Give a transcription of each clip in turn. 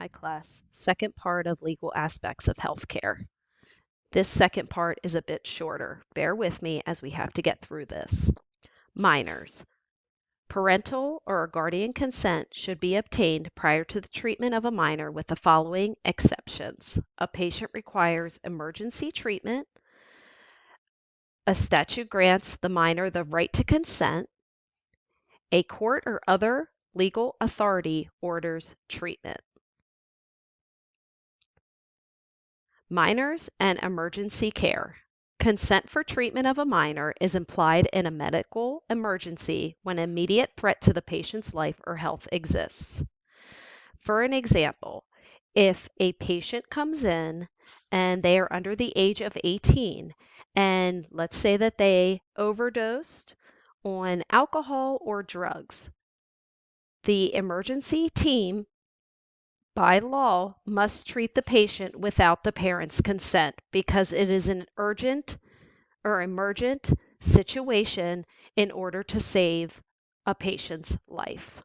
Hi class, second part of legal aspects of healthcare. This second part is a bit shorter. Bear with me as we have to get through this. Minors. Parental or guardian consent should be obtained prior to the treatment of a minor with the following exceptions. A patient requires emergency treatment. A statute grants the minor the right to consent. A court or other legal authority orders treatment. Minors and emergency care. Consent for treatment of a minor is implied in a medical emergency when immediate threat to the patient's life or health exists. For an example, if a patient comes in and they are under the age of 18, and let's say that they overdosed on alcohol or drugs, the emergency team by law must treat the patient without the parent's consent because it is an urgent or emergent situation in order to save a patient's life.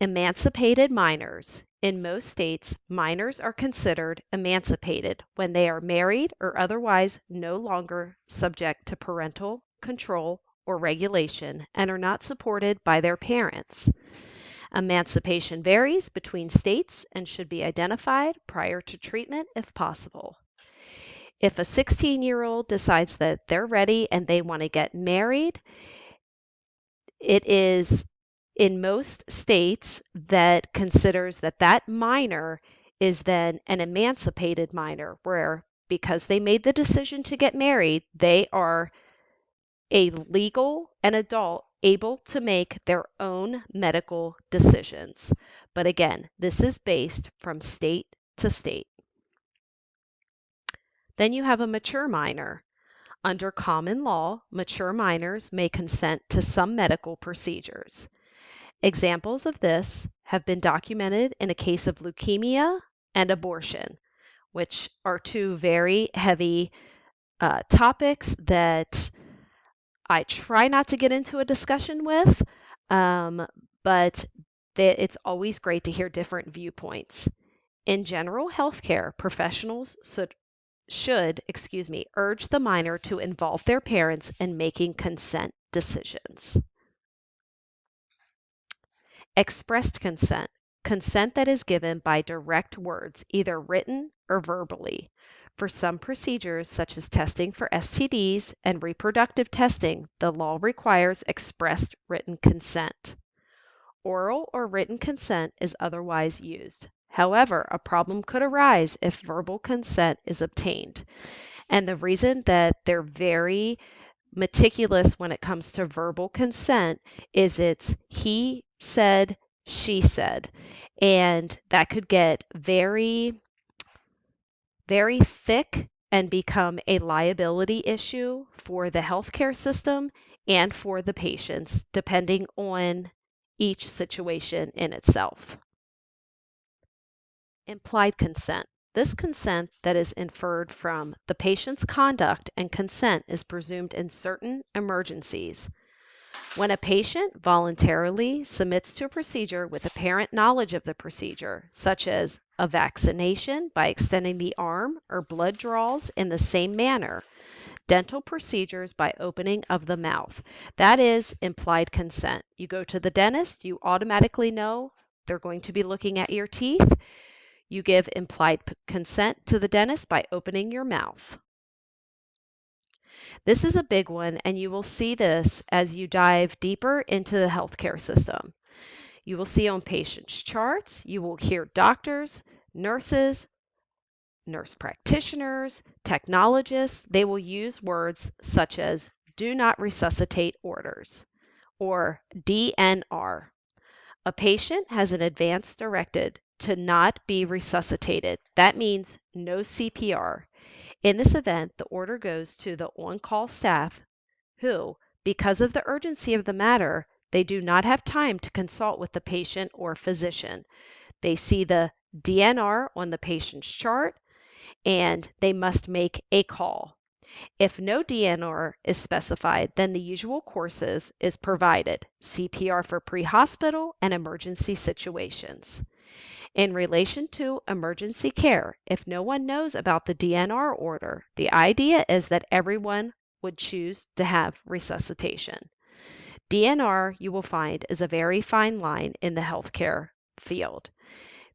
Emancipated minors. In most states, minors are considered emancipated when they are married or otherwise no longer subject to parental control or regulation and are not supported by their parents. Emancipation varies between states and should be identified prior to treatment if possible. If a 16-year-old decides that they're ready and they want to get married, it is in most states that considers that that minor is then an emancipated minor, where because they made the decision to get married, they are a legal and adult able to make their own medical decisions. But again, this is based from state to state. Then you have a mature minor. Under common law, mature minors may consent to some medical procedures. Examples of this have been documented in a case of leukemia and abortion, which are two very heavy topics that I try not to get into a discussion with, but it's always great to hear different viewpoints. In general healthcare, professionals should urge the minor to involve their parents in making consent decisions. Expressed consent, consent that is given by direct words, either written or verbally. For some procedures, such as testing for STDs and reproductive testing, the law requires expressed written consent. Oral or written consent is otherwise used. However, a problem could arise if verbal consent is obtained. And the reason that they're very meticulous when it comes to verbal consent is it's he said, she said, and that could get very very thick and become a liability issue for the healthcare system and for the patients, depending on each situation in itself. Implied consent. This consent that is inferred from the patient's conduct and consent is presumed in certain emergencies. When a patient voluntarily submits to a procedure with apparent knowledge of the procedure, such as a vaccination by extending the arm or blood draws in the same manner, dental procedures by opening of the mouth. That is implied consent. You go to the dentist, you automatically know they're going to be looking at your teeth. You give implied consent to the dentist by opening your mouth. This is a big one, and you will see this as you dive deeper into the healthcare system. You will see on patients' charts, you will hear doctors, nurses, nurse practitioners, technologists. They will use words such as do not resuscitate orders or DNR. A patient has an advance directed to not be resuscitated. That means no CPR. In this event, the order goes to the on-call staff who, because of the urgency of the matter, they do not have time to consult with the patient or physician. They see the DNR on the patient's chart and they must make a call. If no DNR is specified, then the usual courses is provided: CPR for pre-hospital and emergency situations. In relation to emergency care, if no one knows about the DNR order, the idea is that everyone would choose to have resuscitation. DNR, you will find, is a very fine line in the healthcare field.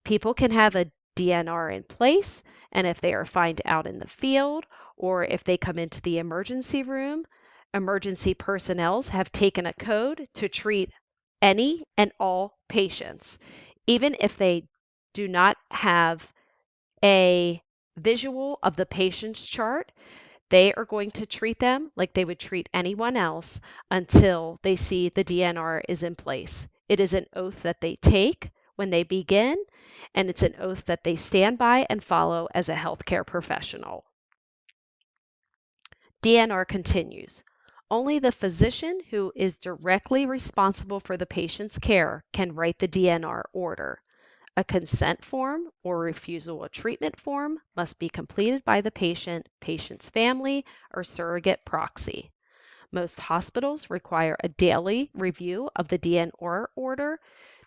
People can have a DNR in place, and if they are found out in the field or if they come into the emergency room, emergency personnel have taken a code to treat any and all patients, even if they do not have a visual of the patient's chart. They are going to treat them like they would treat anyone else until they see the DNR is in place. It is an oath that they take when they begin, and it's an oath that they stand by and follow as a healthcare professional. DNR continues. Only the physician who is directly responsible for the patient's care can write the DNR order. A consent form or refusal of treatment form must be completed by the patient, patient's family, or surrogate proxy. Most hospitals require a daily review of the DNR order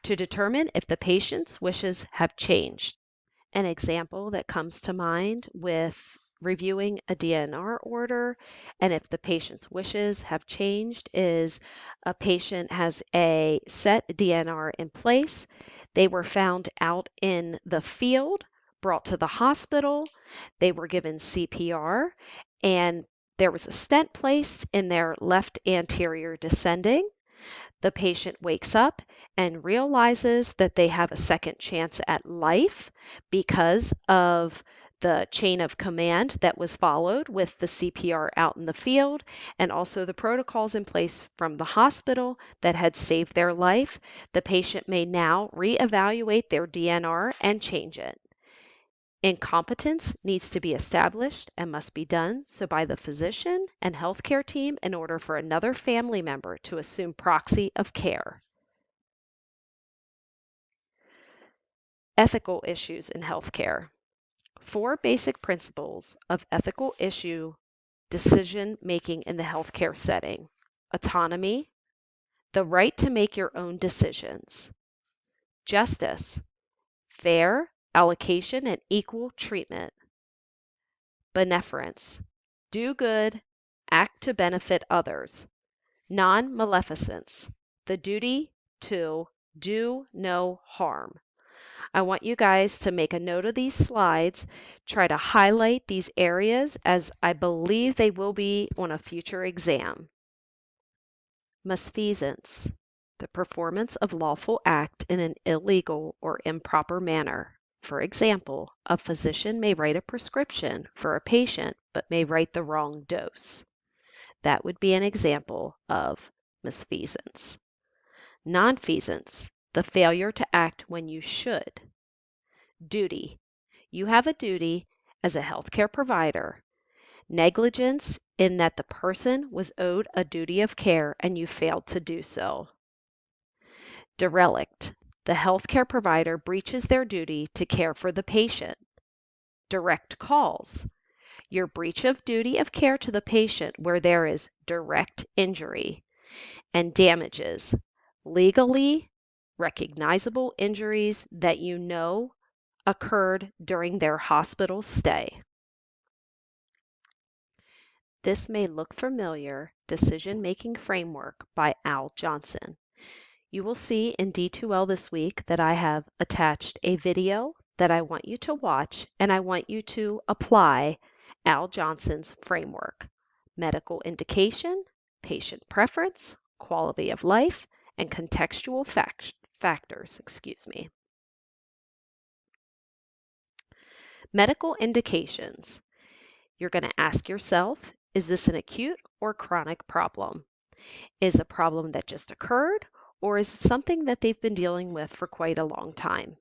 to determine if the patient's wishes have changed. An example that comes to mind with reviewing a DNR order and if the patient's wishes have changed is a patient has a set DNR in place. They were found out in the field, brought to the hospital. They were given CPR, and there was a stent placed in their left anterior descending. The patient wakes up and realizes that they have a second chance at life because of the chain of command that was followed with the CPR out in the field and also the protocols in place from the hospital that had saved their life. The patient may now reevaluate their DNR and change it. Incompetence needs to be established and must be done so by the physician and healthcare team in order for another family member to assume proxy of care. Ethical issues in healthcare. 4 basic principles of ethical issue decision making in the healthcare setting: autonomy, the right to make your own decisions; justice, fair allocation and equal treatment; beneficence, do good, act to benefit others; non-maleficence, the duty to do no harm. I want you guys to make a note of these slides, try to highlight these areas as I believe they will be on a future exam. Misfeasance, the performance of lawful act in an illegal or improper manner. For example, a physician may write a prescription for a patient but may write the wrong dose. That would be an example of misfeasance. Nonfeasance, the failure to act when you should. Duty, you have a duty as a healthcare provider. Negligence in that the person was owed a duty of care and you failed to do so. Derelict, the healthcare provider breaches their duty to care for the patient. Direct calls, your breach of duty of care to the patient where there is direct injury. And damages, legally recognizable injuries that you know occurred during their hospital stay. This may look familiar, Decision-Making Framework by Al Johnson. You will see in D2L this week that I have attached a video that I want you to watch, and I want you to apply Al Johnson's framework: medical indication, patient preference, quality of life, and contextual factors. Medical indications. You're going to ask yourself, is this an acute or chronic problem? Is a problem that just occurred, or is it something that they've been dealing with for quite a long time?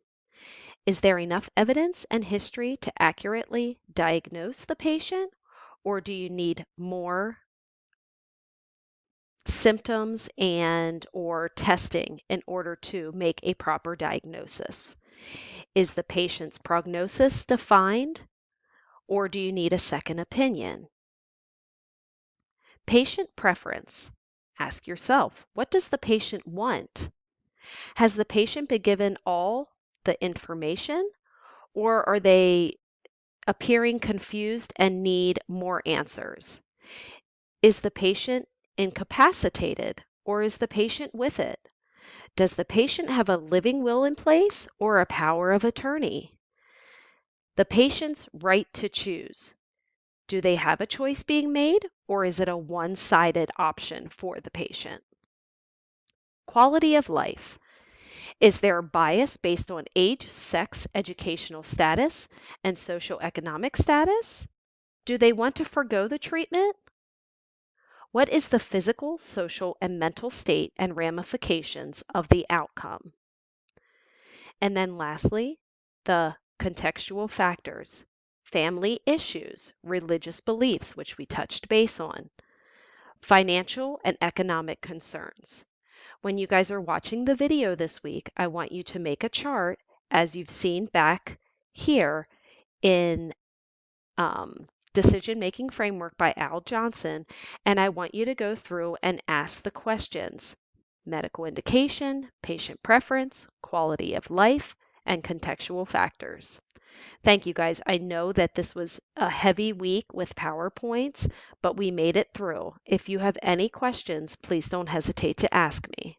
Is there enough evidence and history to accurately diagnose the patient, or do you need more symptoms and or testing in order to make a proper diagnosis? Is the patient's prognosis defined, or do you need a second opinion? Patient preference. Ask yourself, what does the patient want? Has the patient been given all the information, or are they appearing confused and need more answers? Is the patient incapacitated, or is the patient with it? Does the patient have a living will in place or a power of attorney? The patient's right to choose. Do they have a choice being made, or is it a one-sided option for the patient? Quality of life. Is there a bias based on age, sex, educational status, and socioeconomic status? Do they want to forgo the treatment? What is the physical, social, and mental state and ramifications of the outcome? And then lastly, the contextual factors, family issues, religious beliefs, which we touched base on, financial and economic concerns. When you guys are watching the video this week, I want you to make a chart, as you've seen back here in Decision Making Framework by Al Johnson, and I want you to go through and ask the questions: medical indication, patient preference, quality of life, and contextual factors. Thank you guys. I know that this was a heavy week with PowerPoints, but we made it through. If you have any questions, please don't hesitate to ask me.